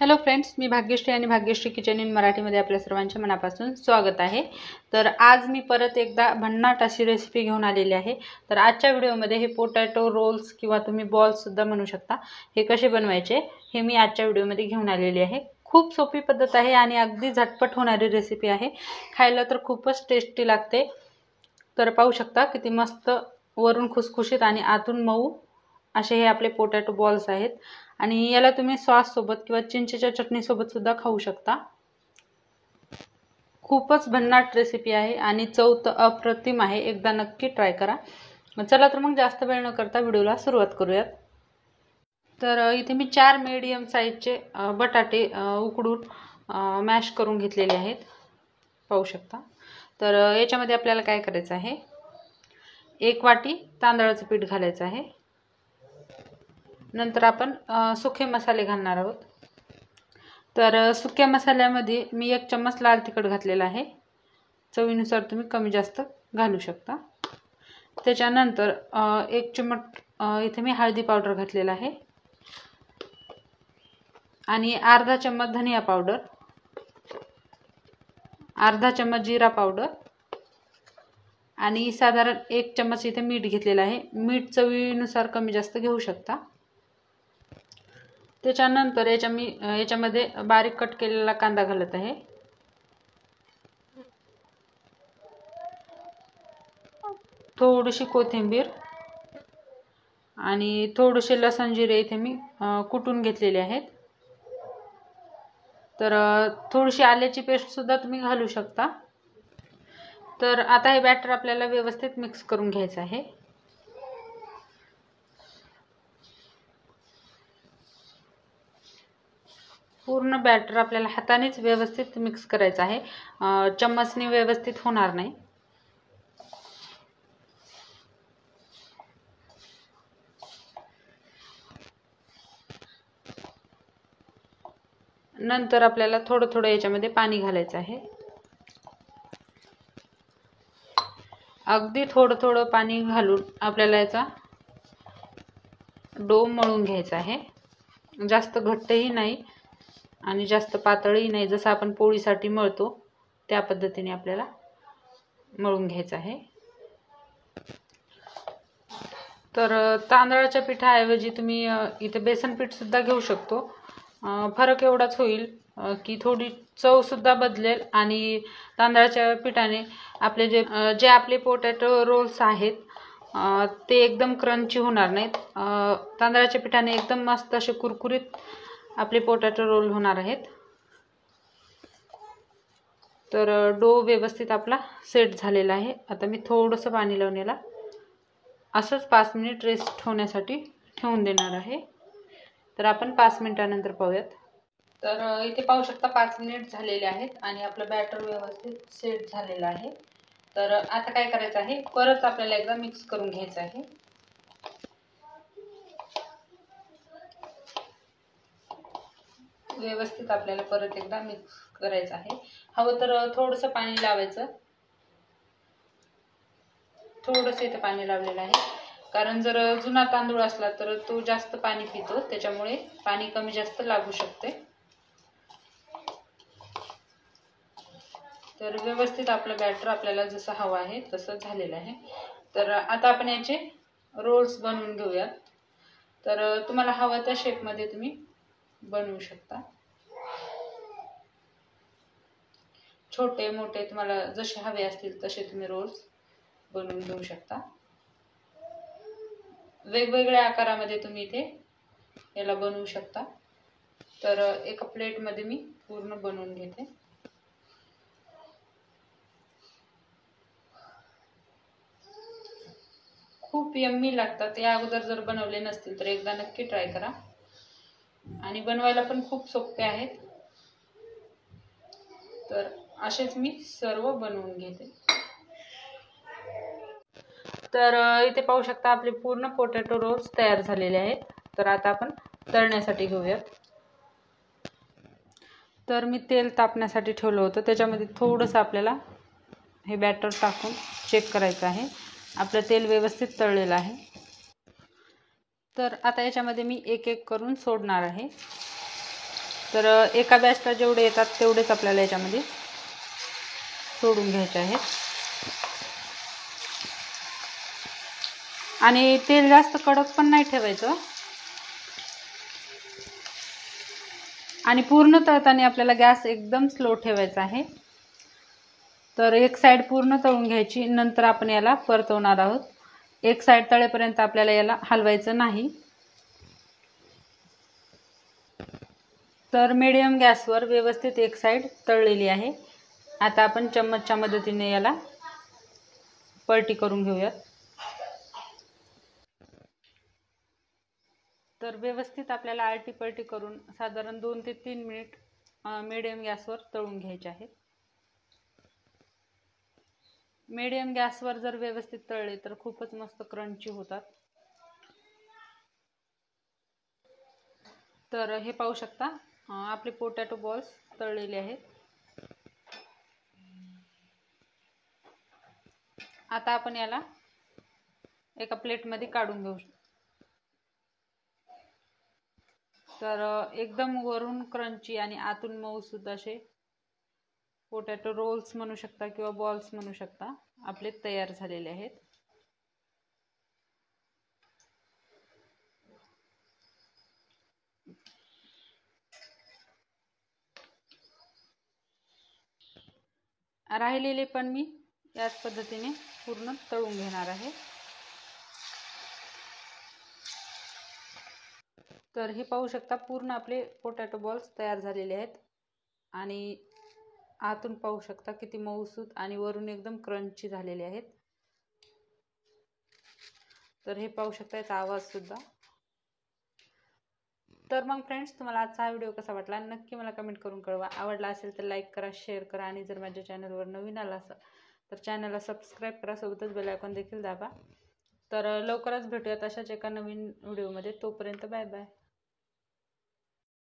Hello friends, मी भाग्यश्री आणि Bhagyashree kitchen in मराठीमध्ये आपल्या सर्वांचे मनापासून स्वागत आहे। तर आज मी परत एकदा भन्नाट अशी रेसिपी घेऊन आलेली आहे। तर आजच्या व्हिडिओमध्ये हे पोटॅटो रोल्स किंवा तुम्ही बॉल्स सुद्धा म्हणू शकता, हे कसे बनवायचे हे मी आजच्या व्हिडिओमध्ये घेऊन आलेली आहे। खूप सोपी पद्धत आहे आणि अगदी झटपट होणारी रेसिपी आहे। खायला तर खूपच टेस्टी लागते। तर पाहू शकता किती मस्त वरून खुसखुशीत आणि आतून मऊ असे हे आपले पोटॅटो बॉल्स आहेत। आणि याला तुम्ही सॉस सोबत किंवा चिंचेच्या चटणी सोबत सुद्धा खाऊ शकता। खूपच भन्नाट रेसिपी आहे आणि चव तर अप्रतिम आहे, एकदा नक्की ट्राय करा। चला तर मग जास्त वेळ न करता व्हिडिओला सुरुवात करूयात। तर इथे मी 4 मीडियम साइजचे बटाटे उकडून मॅश करून घेतलेले आहेत, पाहू शकता। तर याच्यामध्ये आपल्याला काय करायचं आहे, 1 वाटी तांदळाचं पीठ घालायचं आहे। नंतर आपण सुके मसाले घालणार आहोत। तर सुक्या मसाल्यामध्ये मी 1 चम्मच लाल तिखट घातलेला आहे, चवीनुसार तुम्ही कमी जास्त घालू शकता। त्याच्यानंतर 1 चिमट इथे मी हळदी पावडर घातलेला आहे आणि अर्धा चम्मच धनिया पावडर, अर्धा चम्मच जीरा पावडर आणि साधारण 1 चम्मच इथे मीठ घेतलेला आहे। मीठ चवीनुसार कमी जास्त घेऊ शकता। त्याच्यानंतर याच्यामध्ये बारीक कट केलेला कांदा घालत आहे, थोडीशी कोथिंबीर आणि थोडेसे लसूण जिरे इथे मी कुटून घेतलेले आहेत। तर थोडीशी आल्याची पेस्ट सुद्धा तुम्ही घालू शकता। तर आता हे बॅटर आपल्याला व्यवस्थित मिक्स करून घ्यायचं आहे। पूर्ण बॅटर आपल्याला हातानेच व्यवस्थित मिक्स करायचं आहे, चम्मचने व्यवस्थित होणार नाही। नंतर आपल्याला थोडं थोडं याच्यामध्ये पाणी घालायचं आहे, अगदी थोडं थोडं पाणी घालून आपल्याला याचा डो मळून घ्यायचा आहे। जास्त घट्टही नाही आणि जास्त पातळही नाही, जसं आपण पोळीसाठी मळतो त्या पद्धतीने आपल्याला मळून घ्यायचं आहे। तर तांदळाच्या पिठाऐवजी तुम्ही इथे बेसन पीठ सुद्धा घेऊ शकतो। फरक एवढाच होईल की थोडी चव सुद्धा बदलेल आणि तांदळाच्या पिठाने आपले जे आपले पोटॅटो रोल्स आहेत ते एकदम क्रंची होणार नाहीत। तांदळाच्या पिठाने एकदम मस्त असे कुरकुरीत आपले पोटॅटो रोल होणार आहेत। तर डो व्यवस्थित आपला सेट झालेला आहे। आता मी थोडंसं पाणी लावून याला असंच 5 मिनिट रेस्ट होण्यासाठी ठेवून देणार आहे। तर आपण 5 मिनिटानंतर पाहूयात। तर इथे पाहू शकता 5 मिनिट झालेले आहेत आणि आपलं बॅटर व्यवस्थित सेट झालेलं आहे। तर आता काय करायचं आहे, परत आपल्याला एकदा मिक्स करून घ्यायचं आहे। व्यवस्थित आपल्याला परत एकदा मिक्स करायचं आहे। हवं तर थोडंसं पाणी लावायचं, थोडंसं इथे पाणी लावलेलं आहे, कारण जर जुना तांदूळ असला तर तो जास्त पाणी पितो, त्याच्यामुळे पाणी कमी जास्त लागू शकते। तर व्यवस्थित आपलं बॅटर आपल्याला जसं हवं आहे तसं झालेलं आहे। तर आता आपण याचे रोल्स बनवून घेऊयात। तर तुम्हाला हवं त्या शेपमध्ये तुम्ही बनवू शकता, छोटे मोठे तुम्हाला जसे हवे असतील तसे तुम्ही रोल्स बनवून घेऊ शकता। वेगवेगळ्या आकारामध्ये तुम्ही इथे याला बनवू शकता। तर एका प्लेटमध्ये मी पूर्ण बनवून घेते। खूप यम्मी लागतात, या अगोदर जर बनवले नसतील तर एकदा नक्की ट्राय करा आणि बनवायला पण खूप सोपे आहेत। तर असेच मी सर्व बनवून घेते। तर इथे पाहू शकता आपले पूर्ण पोटॅटो रोल्स तयार झालेले आहेत। तर आता आपण तळण्यासाठी घेऊयात। तर मी तेल तापण्यासाठी ठेवलं होतं, त्याच्यामध्ये थोडंसं आपल्याला हे बॅटर टाकून चेक करायचं आहे आपलं तेल व्यवस्थित तळलेलं आहे। तर आता याच्यामध्ये मी एक एक करून सोडणार आहे। तर एका बॅचला जेवढे येतात तेवढेच आपल्याला याच्यामध्ये सोडून घ्यायचे आहेत. आणि तेल जास्त कडक पण नाही ठेवायचं आणि पूर्ण तळताना आपल्याला गॅस एकदम स्लो ठेवायचा आहे. तर एक साइड पूर्ण तळून घ्यायची, नंतर आपण याला परतवणार आहोत. एक साइड तळेपर्यंत आपल्याला याला हलवायचं नाही. तर मीडियम गॅसवर व्यवस्थित एक साइड तळलेली आहे. आता आपण चम्मचच्या मदतीने याला पलटी करून घेऊयात. तर व्यवस्थित आपल्याला आलटी पलटी करून साधारण 2 ते 3 मिनिट मीडियम गॅसवर तळून घ्यायचे आहे. मीडियम गॅसवर जर व्यवस्थित तळले तर खूपच मस्त क्रंची होतात. तर हे पाहू शकता आपले पोटॅटो बॉल्स तळलेले आहेत. आता आपण याला एका प्लेटमध्ये काढून घेऊ. तर एकदम वरून क्रंची आणि आतून मऊसूद असे पोटॅटो रोल्स म्हणू शकता किंवा बॉल्स म्हणू शकता, आपले तयार झालेले आहेत. राहिलेले पण मी याच पद्धतीने पूर्ण तळून घेणार आहे. तर हे पाहू शकता पूर्ण आपले पोटॅटो बॉल्स तयार झालेले आहेत आणि आतून पाहू शकता किती मऊसूद आणि वरून एकदम क्रंची झालेले आहेत. तर हे पाहू शकता याचा आवाज सुद्धा. तर मग फ्रेंड्स, तुम्हाला आजचा हा व्हिडिओ कसा वाटला नक्की मला कमेंट करून कळवा. आवडला असेल तर लाईक करा, शेअर करा आणि जर माझ्या चॅनलवर नवीन आला असाल तर चॅनलला सबस्क्राईब करा, सोबतच बेल आयकॉन देखील दाबा. तर लवकरच भेटूयात अशाच एका नवीन व्हिडिओमध्ये. तोपर्यंत बाय बाय.